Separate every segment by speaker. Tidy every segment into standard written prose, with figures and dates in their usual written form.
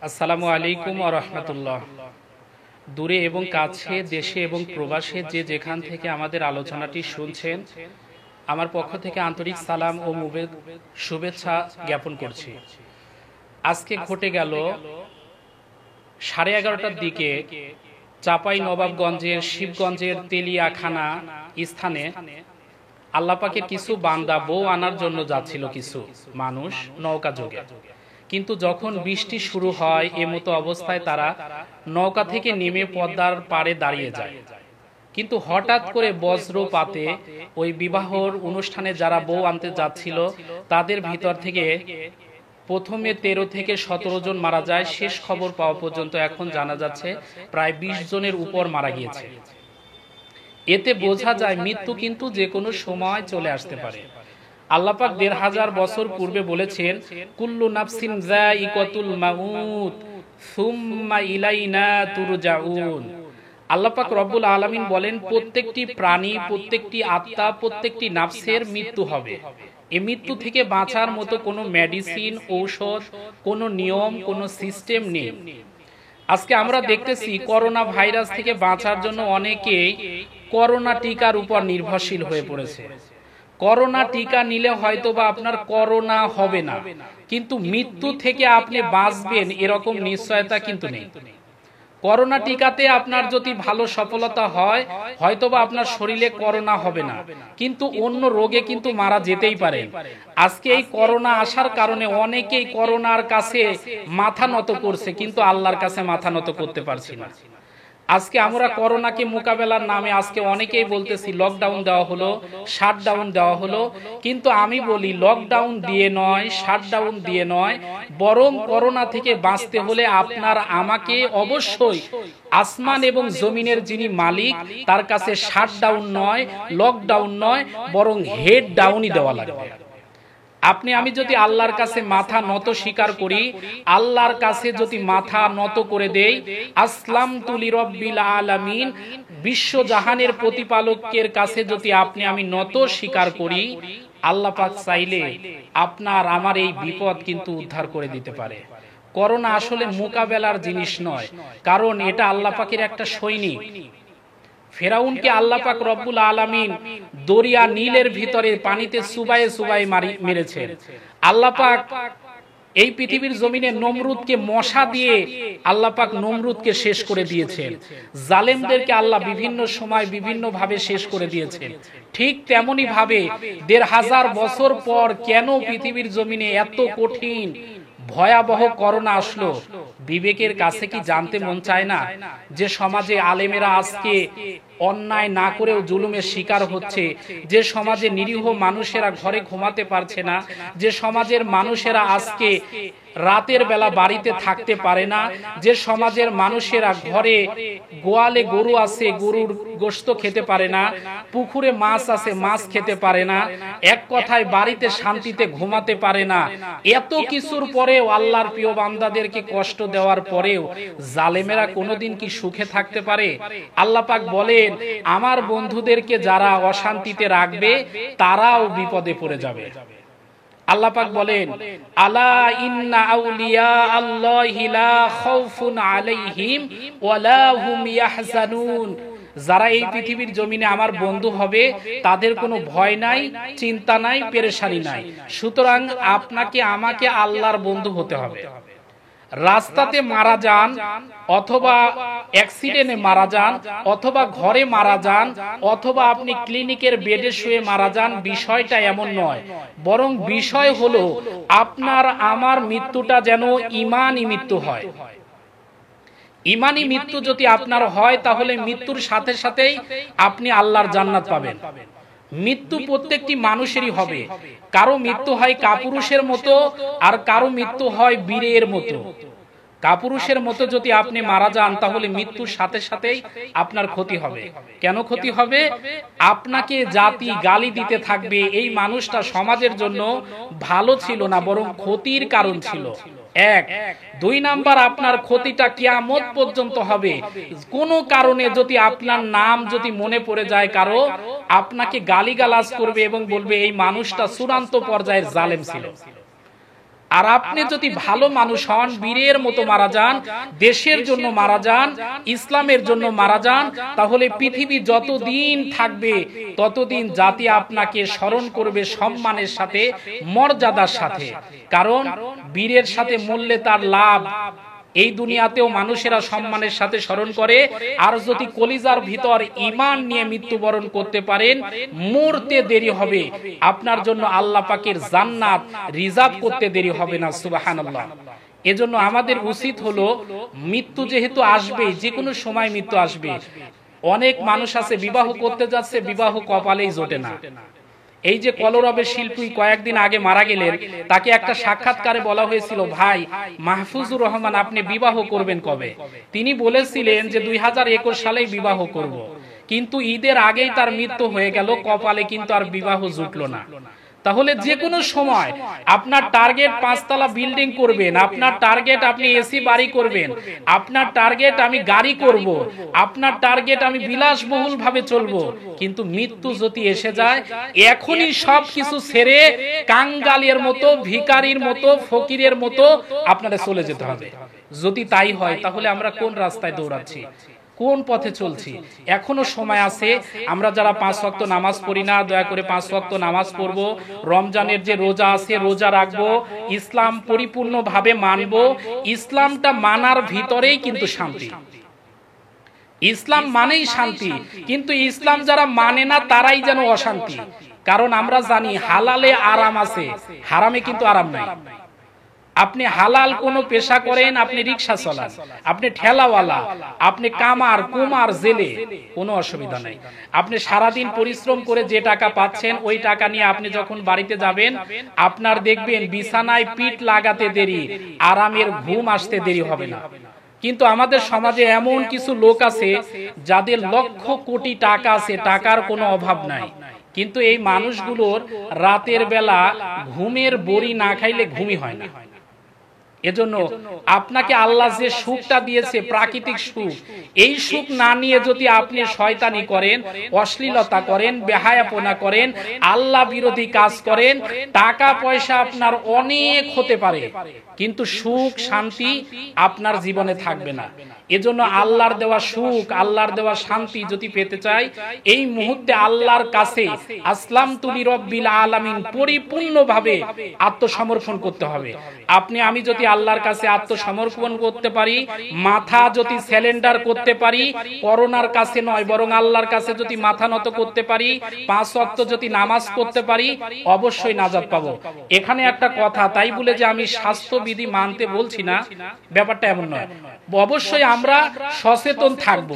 Speaker 1: আসসালামু আলাইকুম ওয়া রাহমাতুল্লাহ। দূরে এবং কাছে, দেশে এবং প্রবাসে যে যেখান থেকে আমাদের আলোচনাটি শুনছেন, আমার পক্ষ থেকে আন্তরিক সালাম ও শুভেচ্ছা জ্ঞাপন করছি। আজকে ঘটে গেল 11:30টার দিকে চাঁপাই নবাবগঞ্জের শিবগঞ্জের তেলিয়াখানা স্থানে আল্লাহ পাকের কিছু বান্দা বউ আনার জন্য যাচ্ছিল কিছু মানুষ নৌকা যোগে। কিন্তু যখন বৃষ্টি শুরু হয় এমতো অবস্থায় তারা নৌকা থেকে নেমে পদ্মার পাড়ে দাঁড়িয়ে যায়। কিন্তু হঠাৎ করে বজ্রপাতে ওই বিবাহর অনুষ্ঠানে যারা বউ আনতে যাচ্ছিল তাদের ভিতর থেকে প্রথমে 13 থেকে 17 জন মারা যায়। শেষ খবর পাওয়া পর্যন্ত এখন জানা যাচ্ছে প্রায় 20 জনের উপর মারা গিয়েছে। এতে বোঝা যায় মৃত্যু কিন্তু যে কোনো সময় চলে আসতে পারে। আল্লাহ পাক 1500 বছর পূর্বে বলেছেন, কুল্লু নাফসিন যায়িকাতুল মাউত সুম্মা ইলাইনা তুরজাউন। আল্লাহ পাক রব্বুল আলামিন বলেন, প্রত্যেকটি প্রাণী, প্রত্যেকটি আত্মা, প্রত্যেকটি নাফসের মৃত্যু হবে। এই মৃত্যু থেকে বাঁচার মতো কোনো মেডিসিন, ঔষধ, কোনো নিয়ম, কোনো সিস্টেম নেই। আজকে আমরা দেখতেছি করোনা ভাইরাস থেকে বাঁচার জন্য অনেকেই করোনা টিকার উপর নির্ভরশীল হয়ে পড়েছে। করোনা টিকা নিলে হয়তো বা আপনার করোনা হবে না, কিন্তু মৃত্যু থেকে আপনি বাঁচবেন এরকম নিশ্চয়তা কিন্তু নেই। করোনা টিকাতে আপনার যদি ভালো সফলতা হয় হয়তোবা আপনার শরীরে করোনা হবে না, কিন্তু অন্য রোগে কিন্তু মারা যেতেই পারেন। আজকে এই করোনা আসার কারণে অনেকেই করোনার কাছে মাথা নত করছে, কিন্তু আল্লাহর কাছে মাথা নত করতে পারছি না। আজকে আমরা করোনাকে মোকাবেলার নামে আজকে অনেকেই বলতেছি লকডাউন দেওয়া হলো, শাটডাউন দেওয়া হলো, কিন্তু আমি বলি লকডাউন দিয়ে নয়, শাটডাউন দিয়ে নয়, বরং করোনা থেকে বাঁচতে হলে আপনার আমাকে অবশ্যই আসমান এবং জমিনের যিনি মালিক তার কাছে শাটডাউন নয়, লকডাউন নয়, বরং হেড ডাউনই দেওয়া লাগবে। আপনি আমি যদি আল্লাহর কাছে মাথা নত স্বীকার করি, আল্লাহর কাছে যদি মাথা নত করে দেই, আসলামতু লিরাব্বিল আলামিন, বিশ্বজাহানের প্রতিপালকের কাছে যদি আপনি আমি নত স্বীকার করি, আল্লাহ পাক চাইলে আপনার আমার এই বিপদ কিন্তু উদ্ধার করে দিতে পারে। করোনা আসলে মোকাবেলার জিনিস নয়, কারণ এটা আল্লাহ পাকের একটা সৈনিক। ফেরাউনকে আল্লাহ পাক রব্বুল আলামিন দরিয়া নীলের ভিতরে পানিতে সুবায়ে সুবায়ে মেরেছেন। আল্লাহ পাক এই পৃথিবীর জমিনে নমরুদকে মশা দিয়ে আল্লাহ পাক নমরুদকে শেষ করে দিয়েছেন। জালেমদেরকে আল্লাহ বিভিন্ন সময় বিভিন্ন ভাবে শেষ করে দিয়েছেন। ঠিক তেমনি ভাবে 1500 বছর পর কেন পৃথিবীর জমিনে এত কঠিন ভয়াবহ করোনা আসলো, বিবেকের কাছে কি জানতে মন চায় না? যে সমাজে আলেমেরা আজকে অন্যায় না করেও জুলুমের শিকার হচ্ছে, যে সমাজে নিরীহ মানুষেরা ঘরে ঘুমাতে পারছে না, যে সমাজের মানুষেরা আজকে রাতের বেলা বাড়িতে থাকতে পারে না, যে সমাজের মানুষেরা ঘরে গোয়ালে গরু আছে, গরুর গোশত খেতে পারে না, পুকুরে মাছ আছে, মাছ খেতে পারে না, এক কথায় বাড়িতে শান্তিতে ঘুমাতে পারে না, এত কিছুর পরেও আল্লাহর প্রিয় বান্দাদেরকে কষ্ট দেওয়ার পরেও জালেমেরা কোনোদিন কি সুখে থাকতে পারে? আল্লাহ পাক বলেন, আমার বন্ধুদেরকে যারা অশান্তিতে রাখবে তারাও বিপদে পড়ে যাবে। আল্লাহ পাক বলেন, আলা ইন্না আউলিয়া আল্লাহি লা খাউফুন আলাইহিম ওয়া লা হুম ইয়াহজানুন। যারা এই পৃথিবীর জমিনে আমার বন্ধু হবে তাদের কোনো ভয় নাই, চিন্তা নাই, পেরেশানি নাই। সুতরাং আপনাকে আমাকে আল্লাহর বন্ধু হতে হবে। রাস্তাতে মারা যান, অথবা অ্যাক্সিডেন্টে মারা যান, অথবা ঘরে মারা যান, অথবা আপনি ক্লিনিকের বেডে শুয়ে মারা যান, বিষয়টা এমন নয়। বরং বিষয় হলো আপনার আমার মৃত্যুটা যেন ঈমানি মৃত্যু হয়। ঈমানি মৃত্যু যদি আপনার হয় তাহলে মৃত্যুর সাথে সাথেই আপনি আল্লাহর জান্নাত পাবেন। মৃত্যু প্রত্যেকটি মানুষেরই হবে। কারো মৃত্যু হয় কাপুরুষের মতো, আর কারো মৃত্যু হয় বীরের মতো। কাপুরুষের মতো যদি আপনি মারা যান তাহলে মৃত্যুর সাথে সাথেই আপনার ক্ষতি হবে। কেন ক্ষতি হবে? আপনাকে জাতি গালি দিতে থাকবে, এই মানুষটা সমাজের জন্য ভালো ছিল না, বরং ক্ষতির কারণ ছিল। এক। 2 নাম্বার, আপনার ক্ষতিটা কিয়ামত পর্যন্ত হবে। কোনো কারণে যদি আপনার নাম যদি মনে পড়ে যায় কারো, আপনাকে গালিগালাজ করবে এবং বলবে এই মানুষটা চূড়ান্ত পর্যায়ের জালেম ছিল। আর আপনি যদি ভালো মানুষ হন, বীরের মতো মারা যান, দেশের জন্য মারা যান, ইসলামের জন্য মারা যান, তাহলে পৃথিবী যতদিন থাকবে ততদিন জাতি আপনাকে স্মরণ করবে সম্মানের সাথে, মর্যাদার সাথে। কারণ বীরের সাথে মরলে তার লাভ, এই দুনিয়াতেও মানুষেরা সম্মানের সাথে স্মরণ করে। আর যদি কলিজার ভিতর ঈমান নিয়ে মৃত্যুবরণ করতে পারেন, মরতে দেরি হবে, আপনার জন্য আল্লাহ পাকের জান্নাত রিজার্ভ করতে দেরি হবে না। সুবহানাল্লাহ। এজন্য আমাদের উচিত হলো, মৃত্যু যেহেতু আসবে, যে কোনো সময় মৃত্যু আসবে। অনেক মানুষ আছে বিবাহ করতে যাচ্ছে, বিবাহ কপালেই জোটে না। এই যে কলরবের শিল্পী কয়েকদিন আগে মারা গেলেন, তাকে একটা সাক্ষাৎকারে বলা হয়েছিল, ভাই মাহফুজুর রহমান আপনি বিবাহ করবেন কবে? তিনি বলেছিলেন যে 2021 সালেই বিবাহ করব। কিন্তু ঈদের আগেই তার মৃত্যু হয়ে গেল, কপালে কিন্তু আর বিবাহ জুটলো না। তাহলে যে কোনো সময় আপনার টার্গেট 5 তলা বিল্ডিং করবেন, আপনার টার্গেট আপনি এসি বাড়ি করবেন, আপনার টার্গেট আমি গাড়ি করব, আপনার টার্গেট আমি বিলাসবহুল ভাবে চলবো। কিন্তু মৃত্যু যদি এসে যায়, এখনই সব কিছু ছেড়ে কাঙ্গালের মতো, ভিখারির মতো, ফকিরের মতো আপনারা চলে যেতে হবে। যদি তাই হয়, তাহলে আমরা কোন রাস্তায় দৌড়াচ্ছি, কোন পথে চলছি? এখনো সময় আছে। আমরা যারা 5 ওয়াক্ত নামাজ পড়ি না, দয়া করে 5 ওয়াক্ত নামাজ পড়বো। রমজানের যে রোজা আছে, রোজা রাখবো। ইসলাম পরিপূর্ণভাবে মানবো। ইসলামটা মানার ভিতরেই কিন্তু শান্তি। ইসলাম মানেই শান্তি, কিন্তু ইসলাম যারা মানে না তারাই যেন অশান্তি। কারণ আমরা জানি হালালে আরাম আছে, হারামে কিন্তু আরাম নাই। আপনি হালাল কোনো পেশা করেন, আপনি রিক্সা চালান, আপনি ঠেলাওয়ালা, আপনি কামার, কুমার, জেলে, কোনো অসুবিধা নাই। আপনি সারাদিন পরিশ্রম করে যে টাকা পাচ্ছেন, ওই টাকা নিয়ে আপনি যখন বাড়িতে যাবেন, আপনার দেখবেন বিছানায় পিঠ লাগাতে দেরি, আরামের ঘুম আসতে দেরি হবে না। কিন্তু আমাদের সমাজে এমন কিছু লোক আছে যাদের লক্ষ কোটি টাকা আছে, টাকার কোনো অভাব নাই, কিন্তু এই মানুষগুলোর রাতের বেলা ঘুমের বড়ি না খাইলে ঘুমই হয় না। এজন্য আপনাকে আল্লাহ যে সুখটা দিয়েছে, প্রাকৃতিক সুখ, এই সুখ না নিয়ে যদি আপনি শয়তানি করেন, অশ্লীলতা করেন, বেহায়াপনা করেন, আল্লাহ বিরোধী কাজ করেন, টাকা পয়সা আপনার অনেক হতে পারে, কিন্তু সুখ শান্তি আপনার জীবনে থাকবে না। এজন্য আল্লাহর দেওয়া সুখ, আল্লাহর দেওয়া শান্তি যদি পেতে চাই, এই মুহূর্তে আল্লাহর কাছে আসলামতু লিরাব্বিল আলামিন পরিপূর্ণভাবে আত্মসমর্পণ করতে হবে। আপনি আমি যদি আল্লাহর কাছে আত্মসমর্পণ করতে পারি, মাথা যদি স্যালেন্ডার করতে পারি, করোনার কাছে নয় বরং আল্লাহর কাছে যদি মাথা নত করতে পারি, 5 ওয়াক্ত যদি নামাজ করতে পারি, অবশ্যই নাজাত পাবো। এখানে একটা কথা, তাই বলে যে আমি স্বাস্থ্যবিধি মানতে বলছি না, ব্যাপারটা এমন নয়। অবশ্যই আমরা সচেতন থাকব,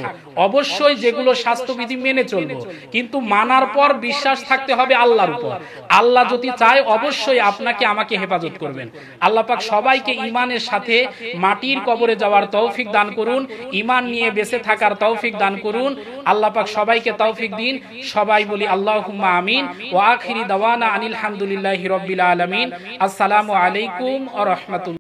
Speaker 1: অবশ্যই যেগুলো স্বাস্থ্যবিধি মেনে চলবো, কিন্তু মানার পর বিশ্বাস থাকতে হবে আল্লাহর উপর। আল্লাহ যদি চায়, অবশ্যই আপনাকে আমাকে হেফাজত করবেন। আল্লাহ পাক সবাইকে ঈমানের সাথে মাটির কবরে যাওয়ার তৌফিক দান করুন, ঈমান নিয়ে বেঁচে থাকার তৌফিক দান করুন। আল্লাহ পাক সবাইকে তৌফিক দিন। সবাই বলি আল্লাহুম্মা আমিন। ওয়া আখিরি দাওয়ানা আনিল হামদুলিল্লাহি রাব্বিল আলামিন। আসসালামু আলাইকুম ওয়া রাহমাতুল্লাহ।